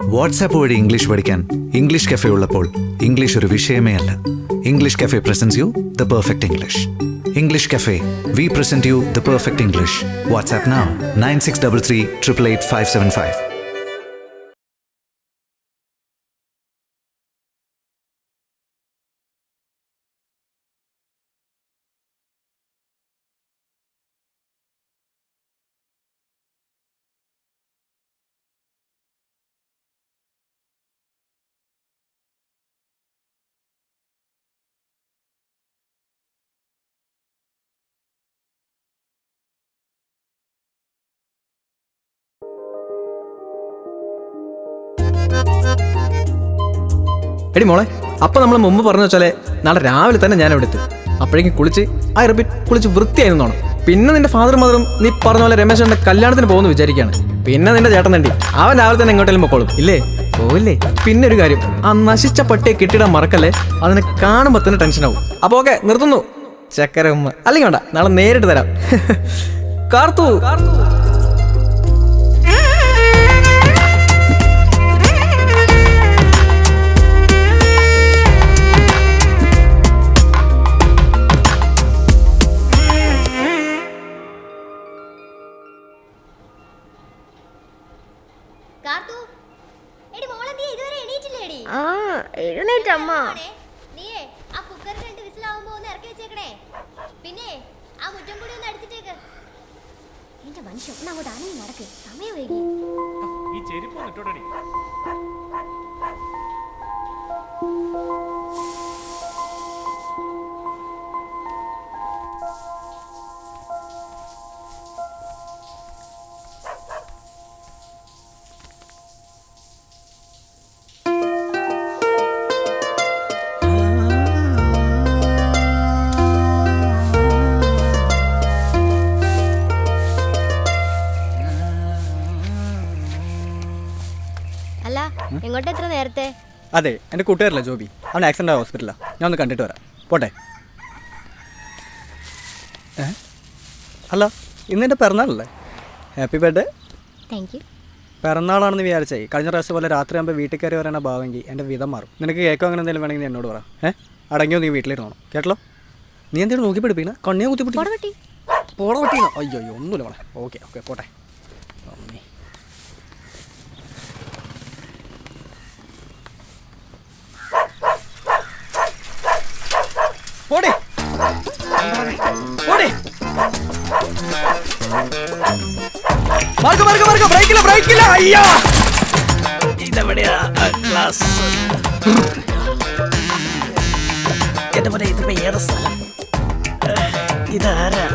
WhatsApp വഴി English പഠിക്കാൻ English cafe ഉള്ളപ്പോൾ ഇംഗ്ലീഷ് ഒരു വിഷയമേ അല്ല. English cafe presents you the perfect English. English cafe, we present you the perfect English. WhatsApp now 9633 888 575. എടി മോളെ, അപ്പം നമ്മൾ മുമ്പ് പറഞ്ഞു വെച്ചാലേ നാളെ രാവിലെ തന്നെ ഞാൻ അവിടെ എത്തും. അപ്പോഴേക്കും കുളിച്ച് വൃത്തിയായി നിന്നോണം. പിന്നെ നിന്റെ ഫാദർ മദറും നീ പറഞ്ഞ പോലെ രമേശന്റെ കല്യാണത്തിന് പോകുന്നു വിചാരിക്കുകയാണ്. പിന്നെ നിന്റെ ചേട്ടൻ തണ്ടി അവൻ രാവിലെ തന്നെ എങ്ങോട്ടെങ്കിലും പൊക്കോളും. ഇല്ലേ? പോവില്ലേ? പിന്നെ ഒരു കാര്യം, ആ നശിച്ച പട്ടിയെ കെട്ടിടാൻ മറക്കല്ലേ. അതിനെ കാണുമ്പോൾ തന്നെ ടെൻഷനാവും. അപ്പോൾ ഓക്കെ, നിർത്തുന്നു. ചക്കര ഉമ്മ അല്ലെങ്കിൽ വേണ്ട, നാളെ നേരിട്ട് തരാം. കാർത്തു എങ്ങോട്ട് എത്ര നേരത്തെ? അതെ, എൻ്റെ കൂട്ടുകാരല്ലേ ജോബി, അവൻ ആക്സിഡൻ്റ് ആയ ഹോസ്പിറ്റലാണ്. ഞാൻ ഒന്ന് കണ്ടിട്ട് വരാം. പോട്ടെ. അല്ല, ഇന്ന് എൻ്റെ പിറന്നാളല്ലേ? Happy birthday. Thank you. പിറന്നാളാണെന്ന് വിചാരിച്ചേ കഴിഞ്ഞ പ്രാവശ്യം പോലെ രാത്രി ആകുമ്പോൾ വീട്ടിൽ കയറി വരാൻ ഭാവമെങ്കിൽ എൻ്റെ വിധം മാറും. നിനക്ക് കേക്കോ അങ്ങനെ എന്തെങ്കിലും വേണമെങ്കിൽ എന്നോട് പറ. അടങ്ങിയോ നീ വീട്ടിലിരുന്നോ? കേട്ടല്ലോ? നീ എന്തെങ്കിലും നോക്കി പിടിപ്പിക്കണം. കണ്ണിയെ കുത്തിപ്പിടി പോട പറ്റിയോ? അയ്യോ ഒന്നുമില്ല മോളെ. ഓക്കെ ഓക്കെ പോട്ടെ. പോടെ പോടെ മാർഗ ബ്രേക്കില്ല. അയ്യോ, ഇതെവിടെയാ ക്ലാസ്? എന്റെ പോലെ ഇതിപ്പോ ഏത് സ്ഥലം? ഇതാരാ?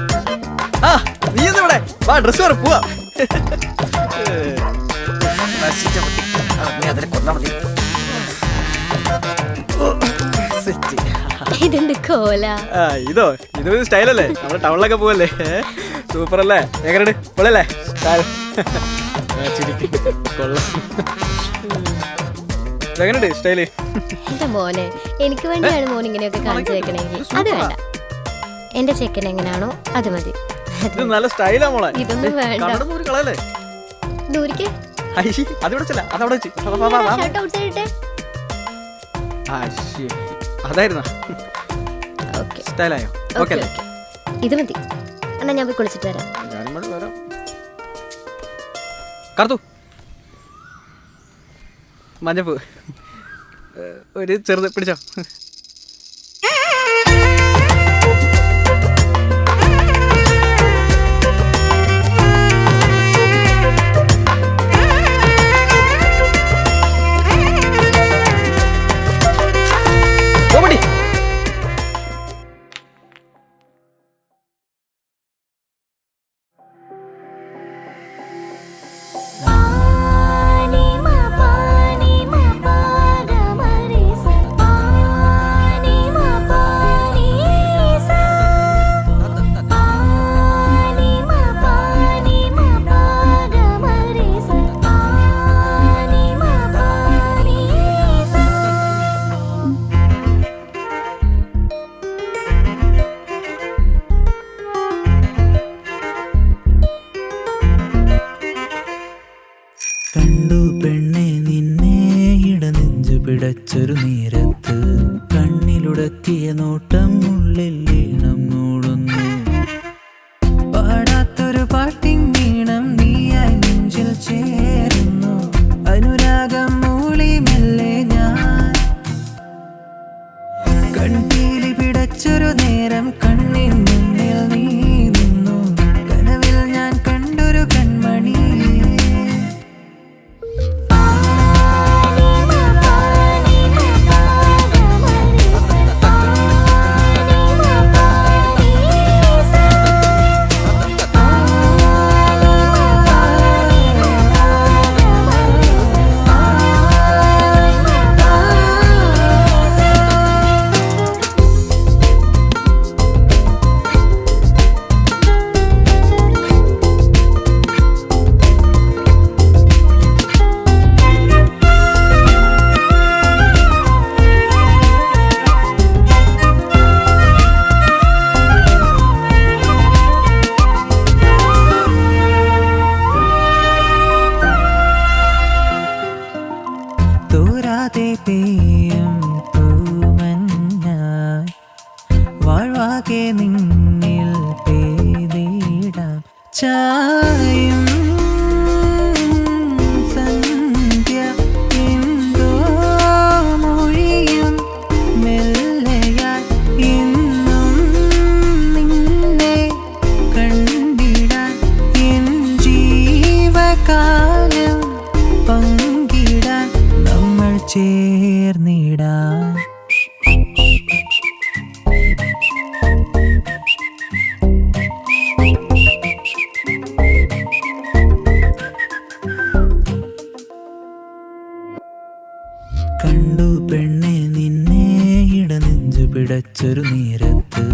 ആ, നീ എന്തിവിടെ? വാ, ഡ്രസ് വരെ പോവാ. നീ അതിനെ കൊന്നാ മതി. ഇതൊരു സ്റ്റൈലല്ലേ? നമ്മുടെ ടൗണിലൊക്കെ പോവല്ലേ? സൂപ്പർ അല്ലേ? എങ്ങനെയുണ്ട്? പൊളല്ലേ സ്റ്റൈൽ? എങ്ങനെയുണ്ട് സ്റ്റൈല്? മോനെ, എനിക്ക് വേണ്ടിയാണ് മോൻ ഇങ്ങനെയൊക്കെ കാണിച്ചു വെക്കണമെങ്കിൽ അത് വേണ്ട. എന്റെ ചെക്കൻ എങ്ങനെയാണോ അത് മതി. ഇത് നല്ല സ്റ്റൈലാ മോളെ. ഇതൊന്നും വേണ്ട. കളയല്ലേ? ദൂരിക്ക് അതിവിടെ അതവിടെ അതായിരുന്നോ? സ്റ്റൈലായോ? ഓക്കെ, ഇത് മതി. എന്നാ ഞാൻ പോയി കുളിച്ചിട്ട് വരാം. കാർത്തു, മഞ്ഞപ്പൂ ഒരു ചെറുത് പിടിച്ചോ. പിടച്ചൊരു നേരത്ത് കണ്ണിലുടക്കിയ നോട്ടം ഉള്ളിൽ ഈണം മൂടുന്നു. പാടാത്തൊരു പാട്ടിൻ ഈണം നീയായി നെഞ്ചിൽ ചേരുന്നു. അനുരാഗം മൂളി മെല്ലെ ഞാൻ കൺപീലി പിടച്ചൊരു നേരം കണ്ണിൻ മുന്നിൽ നീ നിന്നു. കനവിൽ ഞാൻ കണ്ടൊരു കൺമണി. തോരാതെ പെയ്യും പൂമഞ്ഞായി വാഴ്വാകെ നിന്നിൽ പെയ്തിടാം. ചായും സന്ധ്യ എന്തോ മൊഴിയും മെല്ലയായി ഇന്നും നിന്നെ കണ്ടിടാൻ എൻ ജീവകാലം പങ്കിടാൻ നമ്മൾ ചേർന്നിടാം. കണ്ടു പെണ്ണെ നിന്നെ ഇടനെഞ്ചു പിടച്ചൊരു നേരത്ത്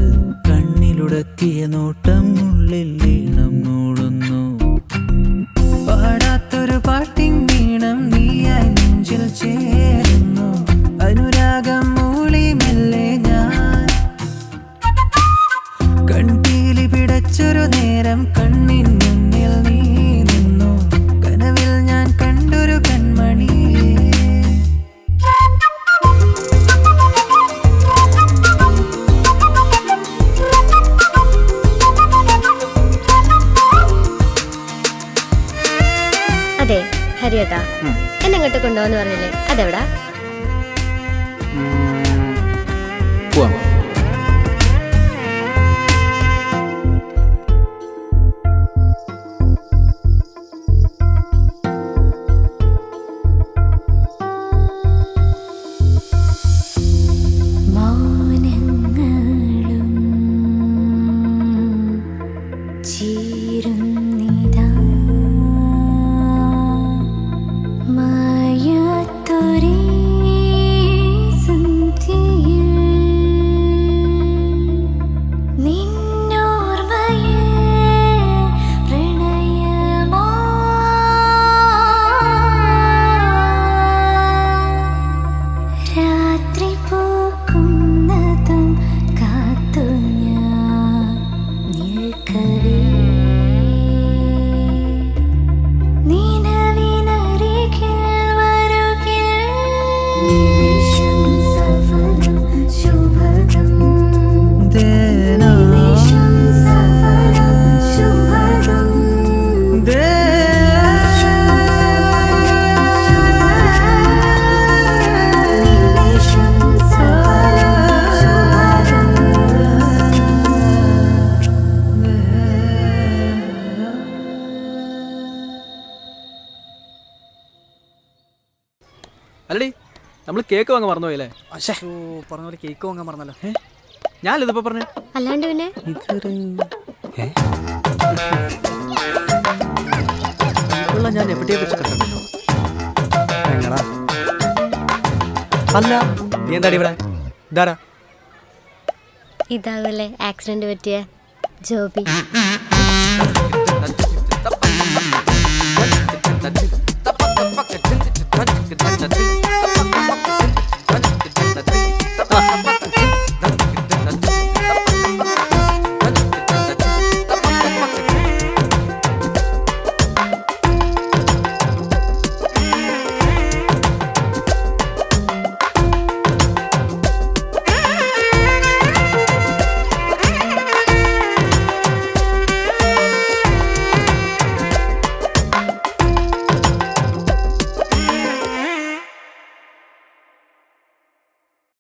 കണ്ണിലുടക്കിയ നോട്ടം ഉള്ളിൽ ഈണം മൂടുന്നു. പാടാത്തൊരു പാട്ടിൻ ഈണം നീയായി നെഞ്ചിൽ ചേരുന്നു. അനുരാഗം മൂളി മെല്ലെ ഞാൻ കൺപീലി പിടച്ചൊരു നേരം കണ്ണിൻ മുന്നിൽ നീ നിന്നു. കനവിൽ ഞാൻ കണ്ടൊരു കൺമണി. അതെ ഹരിയേട്ടാ, എന്നെ ഇങ്ങോട്ട് കൊണ്ടുപോകാന്ന് പറഞ്ഞില്ലേ, അതെവിടാ? പോവാം. മൗനങ്ങളും ചീരുന്നിതാ മായാത്തൊരേ സന്ധ്യയിൽ നിന്നോർമ്മയിൽ പ്രണയമാ രാത്രി പൂക്കുന്നതും കാത്തു ഞാൻ നിൽക്കവേ നിലവിനരികിൽ വരുകിൽ നിമിഷം സഫലം ശുഭദം നിമിഷം സഫലം ശുഭദം നിമിഷം സഫലം അല്ലടി നമ്മൾ കേക്ക് വാങ്ങാൻ മറന്നുപോയല്ലേ? പറഞ്ഞ പോലെ കേക്ക് വാങ്ങാൻ പറഞ്ഞല്ലോ. ഞാനിതിപ്പോ പറഞ്ഞു. അല്ലാണ്ട് പിന്നെ ഞാൻ എവിടെയെ വെച്ച് കണ്ടല്ലോ. അല്ല നീ എന്താടി ഇവിടെ? ഇതാരാ? ഇതാകല്ലേ ആക്സിഡന്റ് പറ്റിയ ജോബി.